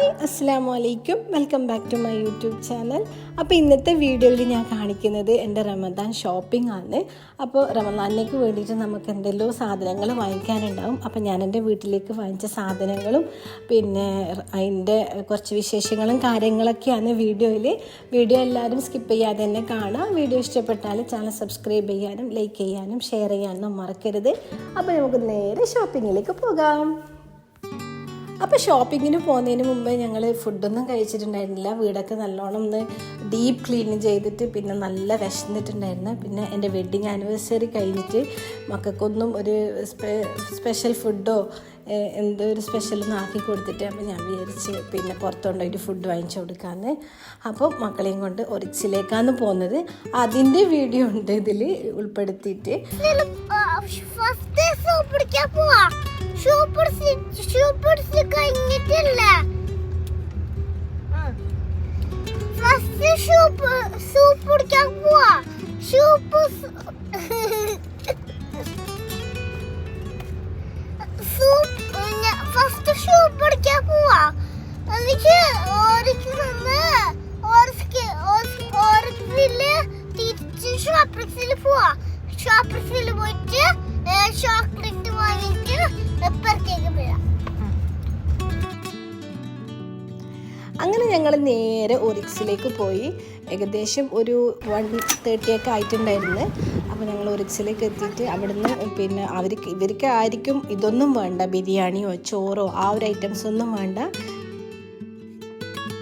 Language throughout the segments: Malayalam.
ഹായ് അസ്സലാമു അലൈക്കും, welcome back to my YouTube channel. അപ്പോൾ ഇന്നത്തെ വീഡിയോയിൽ ഞാൻ കാണിക്കുന്നത് എൻ്റെ റമദാൻ ഷോപ്പിംഗ് ആണ്. അപ്പോൾ റമദാനിലേക്ക് വേണ്ടിയിട്ട് നമുക്ക് എന്തെല്ലോ സാധനങ്ങൾ വാങ്ങിക്കാനുണ്ടാവും. അപ്പോൾ ഞാൻ എൻ്റെ വീട്ടിലേക്ക് വാങ്ങിച്ച സാധനങ്ങളും പിന്നെ അതിൻ്റെ കുറച്ച് വിശേഷങ്ങളും കാര്യങ്ങളൊക്കെയാണ് വീഡിയോ എല്ലാവരും സ്കിപ്പ് ചെയ്യാതെ തന്നെ കാണാം. വീഡിയോ ഇഷ്ടപ്പെട്ടാൽ ചാനൽ സബ്സ്ക്രൈബ് ചെയ്യാനും ലൈക്ക് ചെയ്യാനും ഷെയർ ചെയ്യാനും മറക്കരുത്. അപ്പോൾ നമുക്ക് നേരെ ഷോപ്പിങ്ങിലേക്ക് പോകാം. അപ്പോൾ ഷോപ്പിങ്ങിന് പോകുന്നതിന് മുമ്പ് ഞങ്ങൾ ഫുഡൊന്നും കഴിച്ചിട്ടുണ്ടായിരുന്നില്ല. വീടൊക്കെ നല്ലോണം ഒന്ന് ഡീപ്പ് ക്ലീൻ ചെയ്തിട്ട് പിന്നെ നല്ല വിശന്നിട്ടുണ്ടായിരുന്നു. പിന്നെ എൻ്റെ വെഡ്ഡിങ് ആനിവേഴ്സറി കഴിഞ്ഞിട്ട് മക്കൾക്കൊന്നും ഒരു സ്പെഷ്യൽ ഫുഡോ എന്തോ ഒരു സ്പെഷ്യലൊന്നും ആക്കി കൊടുത്തിട്ട് അപ്പോൾ ഞാൻ വിചാരിച്ച് പിന്നെ പുറത്തുകൊണ്ടൊരു ഫുഡ് വാങ്ങിച്ചു കൊടുക്കാമെന്ന്. അപ്പോൾ മക്കളെയും കൊണ്ട് ഒറിക്സിലേക്കാണ് പോകുന്നത്. അതിൻ്റെ വീഡിയോ ഉണ്ട് ഇതിൽ ഉൾപ്പെടുത്തിയിട്ട്. ഷോപ്പിൽ പോയിട്ട് ചോക്ലേറ്റ് വാങ്ങിയിട്ട് പെപ്പർക്കേക്ക് പോവാം. അങ്ങനെ ഞങ്ങൾ നേരെ ഒറിക്സിലേക്ക് പോയി. ഏകദേശം ഒരു 1:30 ഒക്കെ ആയിട്ടുണ്ടായിരുന്നു. അപ്പോൾ ഞങ്ങൾ ഒറിക്സിലേക്ക് എത്തിയിട്ട് അവിടുന്ന് പിന്നെ ഇവർക്ക് ആയിരിക്കും ഇതൊന്നും വേണ്ട, ബിരിയാണിയോ ചോറോ ആ ഒരു ഐറ്റംസ് ഒന്നും വേണ്ട.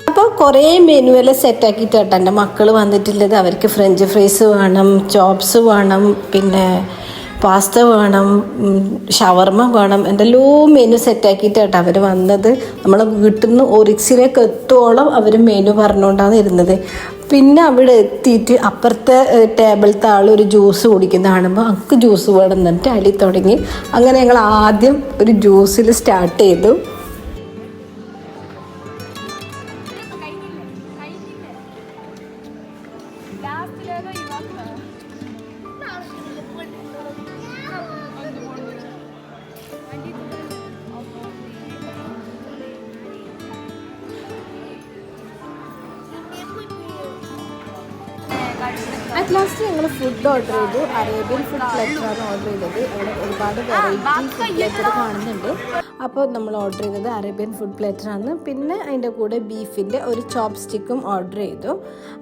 അപ്പോൾ കുറേ മെനു എല്ലാം സെറ്റാക്കിയിട്ട് കേട്ടോ എൻ്റെ മക്കൾ വന്നിട്ടുള്ളത്. അവർക്ക് ഫ്രഞ്ച് ഫ്രൈസ് വേണം, ചോപ്സ് വേണം, പിന്നെ പാസ്ത വേണം, ഷവർമ വേണം, എന്തെല്ലോ മെനു സെറ്റാക്കിയിട്ട് കേട്ടോ അവർ വന്നത്. നമ്മളെ വീട്ടിൽ നിന്ന് ഒറിക്സിലേക്ക് എത്തോളം അവർ മെനു പറഞ്ഞുകൊണ്ടാണ് ഇരുന്നത്. പിന്നെ അവിടെ എത്തിയിട്ട് അപ്പുറത്തെ ടേബിളത്തെ ആൾ ഒരു ജ്യൂസ് കുടിക്കുന്ന കാണുമ്പോൾ നമുക്ക് ജ്യൂസ് വേണം എന്നിട്ട് അടി തുടങ്ങി. അങ്ങനെ ഞങ്ങൾ ആദ്യം ഒരു ജ്യൂസിൽ സ്റ്റാർട്ട് ചെയ്തു. അറ്റ് ലാസ്റ്റ് ഞങ്ങൾ ഫുഡ് ഓർഡർ ചെയ്തു. അറേബ്യൻ ഫുഡ് പ്ലേറ്ററാണ് ഓർഡർ ചെയ്തത്. അവിടെ ഒരുപാട് വെറൈറ്റി ഫുഡ് പ്ലേറ്റർ കാണുന്നുണ്ട്. അപ്പോൾ നമ്മൾ ഓർഡർ ചെയ്തത് അറേബ്യൻ ഫുഡ് പ്ലേറ്ററാണ്. പിന്നെ അതിൻ്റെ കൂടെ ബീഫിൻ്റെ ഒരു ചോപ്പ് സ്റ്റിക്കും ഓർഡർ ചെയ്തു.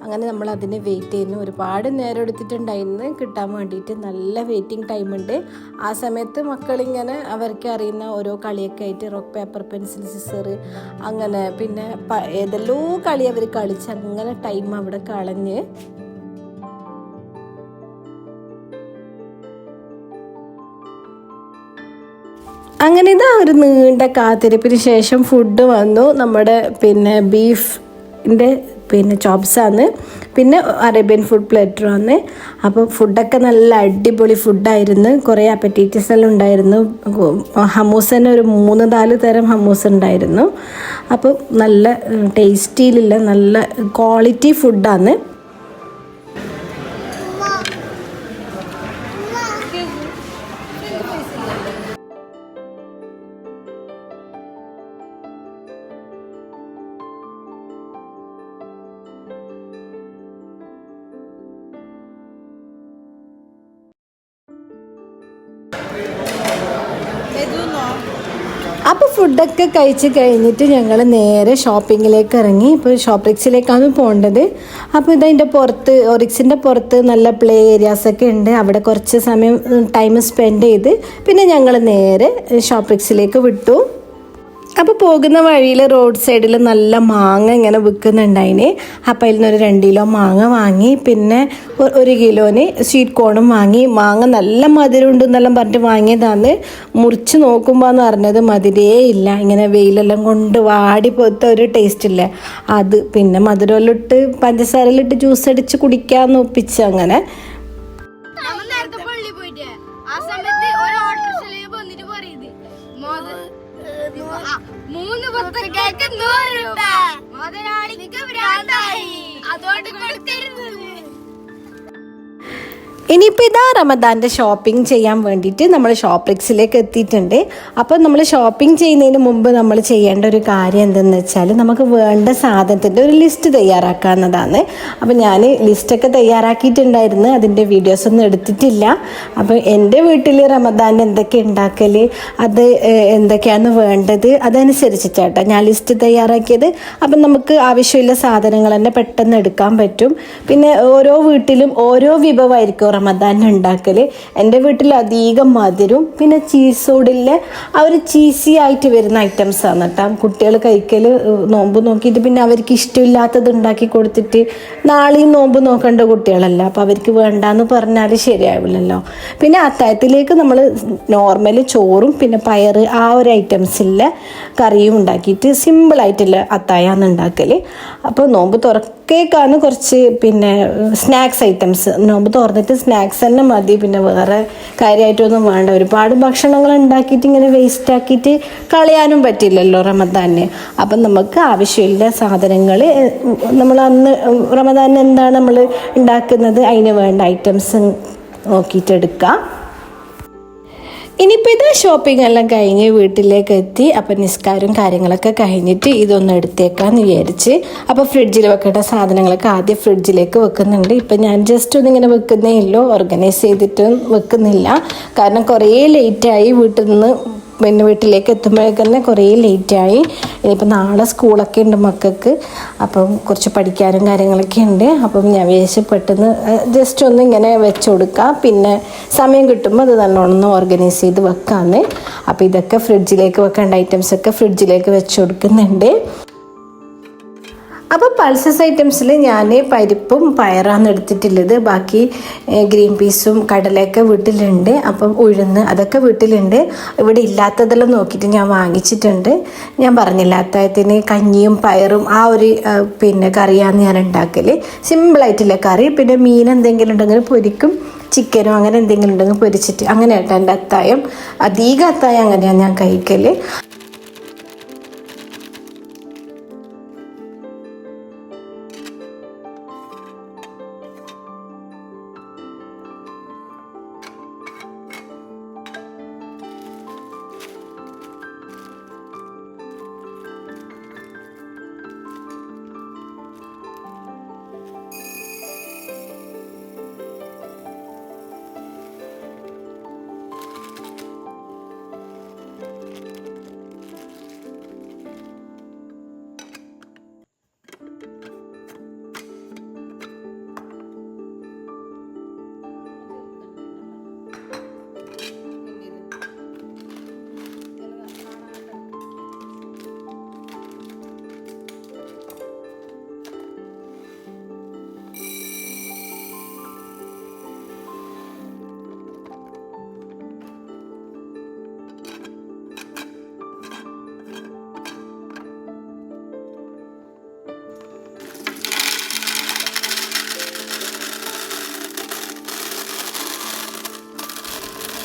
അങ്ങനെ നമ്മൾ അതിന് വെയിറ്റ് ചെയ്യുന്നു. ഒരുപാട് നേരം എടുത്തിട്ടുണ്ടായിരുന്നു കിട്ടാൻ വേണ്ടിയിട്ട്. നല്ല വെയിറ്റിംഗ് ടൈമുണ്ട്. ആ സമയത്ത് മക്കളിങ്ങനെ അവർക്ക് അറിയുന്ന ഓരോ കളിയൊക്കെ ആയിട്ട് റോക്ക് പേപ്പർ പെൻസിൽ സിസർ അങ്ങനെ പിന്നെ ഏതെല്ലോ കളി അവർ കളിച്ച് അങ്ങനെ ടൈം അവിടെ കളഞ്ഞ്. അങ്ങനെ ഇതാ ഒരു നീണ്ട കാത്തിരിപ്പിന് ശേഷം ഫുഡ് വന്നു. നമ്മുടെ പിന്നെ ബീഫിൻ്റെ പിന്നെ ചോപ്സാണ്, പിന്നെ അറേബ്യൻ ഫുഡ് പ്ലേറ്ററാണ്. അപ്പോൾ ഫുഡൊക്കെ നല്ല അടിപൊളി ഫുഡായിരുന്നു. കുറേ അപ്പറ്റൈറ്റീസ് എല്ലാം ഉണ്ടായിരുന്നു. ഹമ്മൂസ് തന്നെ ഒരു 3-4 തരം ഹമ്മൂസ് ഉണ്ടായിരുന്നു. അപ്പോൾ നല്ല ടേസ്റ്റിയിലുള്ള നല്ല ക്വാളിറ്റി ഫുഡാണ്. അപ്പോൾ ഫുഡൊക്കെ കഴിച്ച് കഴിഞ്ഞിട്ട് ഞങ്ങൾ നേരെ ഷോപ്പിങ്ങിലേക്ക് ഇറങ്ങി. ഇപ്പോൾ ഷോപ്പിക്സിലേക്കാണ് പോകേണ്ടത്. അപ്പോൾ ഇതതിൻ്റെ പുറത്ത് ഒറിക്സിൻ്റെ പുറത്ത് നല്ല പ്ലേ ഏരിയാസൊക്കെ ഉണ്ട്. അവിടെ കുറച്ച് സമയം ടൈം സ്പെൻഡ് ചെയ്ത് പിന്നെ ഞങ്ങൾ നേരെ ഷോപ്പിക്സിലേക്ക് വിട്ടു. അപ്പോൾ പോകുന്ന വഴിയിൽ റോഡ് സൈഡിൽ നല്ല മാങ്ങ ഇങ്ങനെ വിൽക്കുന്നുണ്ടായിന്. അപ്പോൾ അതിൽ നിന്നൊരു 2 കിലോ മാങ്ങ വാങ്ങി. പിന്നെ 1 കിലോന് സ്വീറ്റ് കോണും വാങ്ങി. മാങ്ങ നല്ല മധുരം ഉണ്ടെന്നെല്ലാം പറഞ്ഞിട്ട് വാങ്ങിയതാണ്. മുറിച്ച് നോക്കുമ്പോൾ എന്ന് പറഞ്ഞത് മധുരേ ഇല്ല, ഇങ്ങനെ വെയിലെല്ലാം കൊണ്ട് വാടി പോലത്തെ ഒരു ടേസ്റ്റ് ഇല്ലേ അത്. പിന്നെ മധുരമെല്ലാം ഇട്ട് പഞ്ചസാരയിലിട്ട് ജ്യൂസ് അടിച്ച് കുടിക്കാമെന്ന് ഒപ്പിച്ച് അങ്ങനെ. ഇനിയിപ്പോൾ ഇതാ റമദാൻ്റെ ഷോപ്പിംഗ് ചെയ്യാൻ വേണ്ടിയിട്ട് നമ്മൾ ഷോപ്ലെക്സിലേക്ക് എത്തിയിട്ടുണ്ട്. അപ്പോൾ നമ്മൾ ഷോപ്പിംഗ് ചെയ്യുന്നതിന് മുമ്പ് നമ്മൾ ചെയ്യേണ്ട ഒരു കാര്യം എന്തെന്ന് വെച്ചാൽ നമുക്ക് വേണ്ട സാധനത്തിൻ്റെ ഒരു ലിസ്റ്റ് തയ്യാറാക്കാവുന്നതാണ്. അപ്പോൾ ഞാൻ ലിസ്റ്റൊക്കെ തയ്യാറാക്കിയിട്ടുണ്ടായിരുന്നു, അതിൻ്റെ വീഡിയോസൊന്നും എടുത്തിട്ടില്ല. അപ്പോൾ എൻ്റെ വീട്ടിൽ റമദാൻ എന്തൊക്കെ ഉണ്ടാക്കൽ, അത് എന്തൊക്കെയാണ് വേണ്ടത് അതനുസരിച്ചിട്ടാട്ടോ ഞാൻ ലിസ്റ്റ് തയ്യാറാക്കിയത്. അപ്പം നമുക്ക് ആവശ്യമുള്ള സാധനങ്ങൾ തന്നെ പെട്ടെന്ന് എടുക്കാൻ പറ്റും. പിന്നെ ഓരോ വീട്ടിലും ഓരോ വിഭവമായിരിക്കും റമദാൻ ഉണ്ടാക്കൽ. എൻ്റെ വീട്ടിൽ അധികം മധുരവും പിന്നെ ചീസോടിലെ ആ ഒരു ചീസി ആയിട്ട് വരുന്ന ഐറ്റംസാണ് കേട്ടോ. കുട്ടികൾ കഴിക്കൽ നോമ്പ് നോക്കിയിട്ട് പിന്നെ അവർക്ക് ഇഷ്ടമില്ലാത്തത് ഉണ്ടാക്കി കൊടുത്തിട്ട് നാളെയും നോമ്പ് നോക്കേണ്ട കുട്ടികളല്ല, അപ്പോൾ അവർക്ക് വേണ്ടാന്ന് പറഞ്ഞാൽ ശരിയാവില്ലല്ലോ. പിന്നെ അത്താഴത്തിലേക്ക് നമ്മൾ നോർമൽ ചോറും പിന്നെ പയറ് ആ ഒരു ഐറ്റംസിലെ കറിയും ഉണ്ടാക്കിയിട്ട് സിമ്പിളായിട്ടുള്ള അത്താഴമാണ് ഉണ്ടാക്കൽ. അപ്പോൾ നോമ്പ് തുറക്കേക്കാണ് കുറച്ച് പിന്നെ സ്നാക്സ് ഐറ്റംസ്, നോമ്പ് തുറന്നിട്ട് സ്നാക്സ് തന്നെ മതി, പിന്നെ വേറെ കാര്യമായിട്ടൊന്നും വേണ്ട. ഒരുപാട് ഭക്ഷണങ്ങൾ ഉണ്ടാക്കിയിട്ട് ഇങ്ങനെ വേസ്റ്റ് ആക്കിയിട്ട് കളയാനും പറ്റില്ലല്ലോ റമദാന്. അപ്പം നമുക്ക് ആവശ്യമില്ല സാധനങ്ങൾ നമ്മൾ അന്ന് റമദാന് എന്താണ് നമ്മൾ ഉണ്ടാക്കുന്നത് അതിന് വേണ്ട ഐറ്റംസ് നോക്കിയിട്ട് എടുക്കാം. ഇനിയിപ്പോൾ ഇത് ഷോപ്പിംഗ് എല്ലാം കഴിഞ്ഞ് വീട്ടിലേക്ക് എത്തി. അപ്പം നിസ്കാരവും കാര്യങ്ങളൊക്കെ കഴിഞ്ഞിട്ട് ഇതൊന്ന് എടുത്തേക്കാന്ന് വിചാരിച്ച് അപ്പോൾ ഫ്രിഡ്ജിൽ വെക്കേണ്ട സാധനങ്ങളൊക്കെ ആദ്യം ഫ്രിഡ്ജിലേക്ക് വെക്കുന്നുണ്ട്. ഇപ്പം ഞാൻ ജസ്റ്റ് ഒന്നിങ്ങനെ വെക്കുന്നേ ഉള്ളൂ, ഓർഗനൈസ് ചെയ്തിട്ടും വെക്കുന്നില്ല. കാരണം കുറേ ലേറ്റായി വീട്ടിൽ നിന്ന് പിന്നെ വീട്ടിലേക്ക് എത്തുമ്പോഴേക്ക് തന്നെ കുറേ ലേറ്റായി. ഇനിയിപ്പോൾ നാളെ സ്കൂളൊക്കെ ഉണ്ട് മക്കൾക്ക്, അപ്പം കുറച്ച് പഠിക്കാനും കാര്യങ്ങളൊക്കെ ഉണ്ട്. അപ്പം ഞാൻ വിചാരിച്ച് പെട്ടെന്ന് ജസ്റ്റ് ഒന്ന് ഇങ്ങനെ വെച്ച് കൊടുക്കാം, പിന്നെ സമയം കിട്ടുമ്പോൾ അത് നല്ലോണം ഓർഗനൈസ് ചെയ്ത് വെക്കാമെന്ന്. അപ്പോൾ ഇതൊക്കെ ഫ്രിഡ്ജിലേക്ക് വെക്കേണ്ട ഐറ്റംസൊക്കെ ഫ്രിഡ്ജിലേക്ക് വെച്ച് കൊടുക്കുന്നുണ്ട്. അപ്പോൾ പൾസസ് ഐറ്റംസിൽ ഞാൻ പരിപ്പും പയറാണ് എടുത്തിട്ടുള്ളത്, ബാക്കി ഗ്രീൻ പീസും കടലയൊക്കെ വീട്ടിലുണ്ട്. അപ്പം ഉഴുന്ന് അതൊക്കെ വീട്ടിലുണ്ട്. ഇവിടെ ഇല്ലാത്തതെല്ലാം നോക്കിയിട്ട് ഞാൻ വാങ്ങിച്ചിട്ടുണ്ട്. ഞാൻ പറഞ്ഞില്ല അത്താഴത്തിന് കഞ്ഞിയും പയറും ആ ഒരു പിന്നെ കറിയാണ് ഞാൻ ഉണ്ടാക്കൽ, സിമ്പിളായിട്ടുള്ള കറി. പിന്നെ മീൻ എന്തെങ്കിലും ഉണ്ടെങ്കിൽ പൊരിക്കും, ചിക്കനോ അങ്ങനെ എന്തെങ്കിലും ഉണ്ടെങ്കിൽ പൊരിച്ചിട്ട് അങ്ങനെ ആയിട്ട് എൻ്റെ അത്താഴം. അധികം അത്താഴം അങ്ങനെയാണ് ഞാൻ കഴിക്കൽ.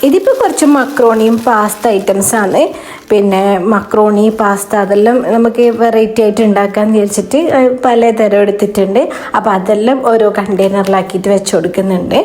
ഇതിപ്പോൾ കുറച്ച് മക്രോണിയും പാസ്ത ഐറ്റംസാണ്. പിന്നെ മക്രോണി പാസ്ത അതെല്ലാം നമുക്ക് വെറൈറ്റി ആയിട്ട് ഉണ്ടാക്കാമെന്ന് വിചാരിച്ചിട്ട് പലതരം എടുത്തിട്ടുണ്ട്. അപ്പോൾ അതെല്ലാം ഓരോ കണ്ടെയ്നറിലാക്കിയിട്ട് വെച്ച് കൊടുക്കുന്നുണ്ട്.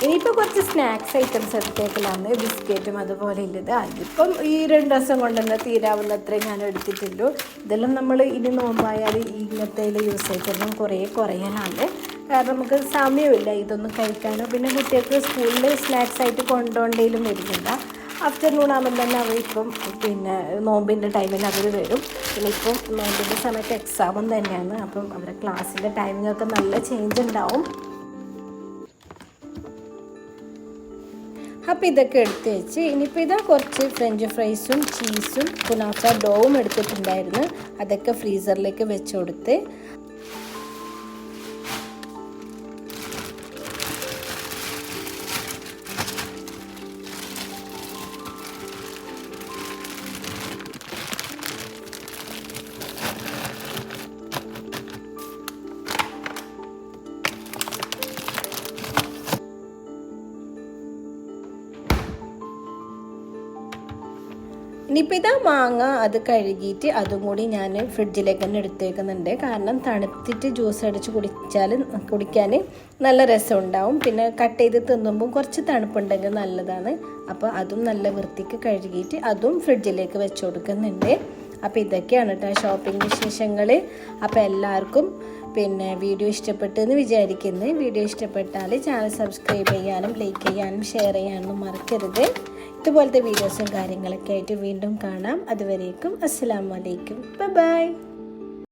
ഇനിയിപ്പോൾ കുറച്ച് സ്നാക്സ് ഐറ്റംസ് എടുത്തേക്കലാണ്, ബിസ്ക്കറ്റും അതുപോലെ ഉള്ളത്. അതിപ്പം ഈ 2 ദിവസം കൊണ്ടുതന്നെ തീരാവുന്നത്രയും ഞാൻ എടുത്തിട്ടുള്ളൂ. ഇതെല്ലാം നമ്മൾ ഇനി നോമ്പായാൽ ഇങ്ങനത്തെ യൂസ് ചെയ്തിട്ടും കുറേ കുറയലാണ്. കാരണം നമുക്ക് സമയമില്ല ഇതൊന്നും കഴിക്കാനോ. പിന്നെ കുട്ടികൾക്ക് സ്കൂളിൽ സ്നാക്സ് ആയിട്ട് കൊണ്ടുപോകേണ്ടതിലും വരുന്നില്ല. ആഫ്റ്റർനൂൺ ആകുമ്പോൾ തന്നെ അവരിപ്പം പിന്നെ നോമ്പിൻ്റെ ടൈമിൽ അവർ വരും. പിന്നെ ഇപ്പം നോമ്പിൻ്റെ സമയത്ത് എക്സാമും തന്നെയാണ്. അപ്പം അവരുടെ ക്ലാസ്സിൻ്റെ ടൈമിങ്ങൊക്കെ നല്ല ചേഞ്ച് ഉണ്ടാവും. അപ്പോൾ ഇതൊക്കെ എടുത്ത് വെച്ച് ഇനിയിപ്പോൾ ഇതാ കുറച്ച് ഫ്രഞ്ച് ഫ്രൈസും ചീസും കുനാഫ ഡോവും എടുത്തിട്ടുണ്ടായിരുന്നു. അതൊക്കെ ഫ്രീസറിലേക്ക് വെച്ച് കൊടുത്ത് ഇനിയിപ്പോൾ ഇതാ മാങ്ങ അത് കഴുകിയിട്ട് അതും കൂടി ഞാൻ ഫ്രിഡ്ജിലേക്ക് തന്നെ എടുത്ത് വെക്കുന്നുണ്ട്. കാരണം തണുത്തിട്ട് ജ്യൂസ് അടിച്ച് കുടിക്കാൻ നല്ല രസമുണ്ടാവും. പിന്നെ കട്ട് ചെയ്ത് തിന്നുമ്പോൾ കുറച്ച് തണുപ്പുണ്ടെങ്കിൽ നല്ലതാണ്. അപ്പോൾ അതും നല്ല വൃത്തിക്ക് കഴുകിയിട്ട് അതും ഫ്രിഡ്ജിലേക്ക് വെച്ച് കൊടുക്കുന്നുണ്ട്. അപ്പോൾ ഇതൊക്കെയാണ് കേട്ടോ ഷോപ്പിംഗ് വിശേഷങ്ങൾ. അപ്പോൾ എല്ലാവർക്കും പിന്നെ വീഡിയോ ഇഷ്ടപ്പെട്ടെന്ന് വിചാരിക്കുന്നു. വീഡിയോ ഇഷ്ടപ്പെട്ടാൽ ചാനൽ സബ്സ്ക്രൈബ് ചെയ്യാനും ലൈക്ക് ചെയ്യാനും ഷെയർ ചെയ്യാനും മറക്കരുത്. ഇതുപോലത്തെ വീഡിയോസും കാര്യങ്ങളൊക്കെ ആയിട്ട് വീണ്ടും കാണാം. അതുവരേക്കും അസ്സലാമു അലൈക്കും. ബൈ.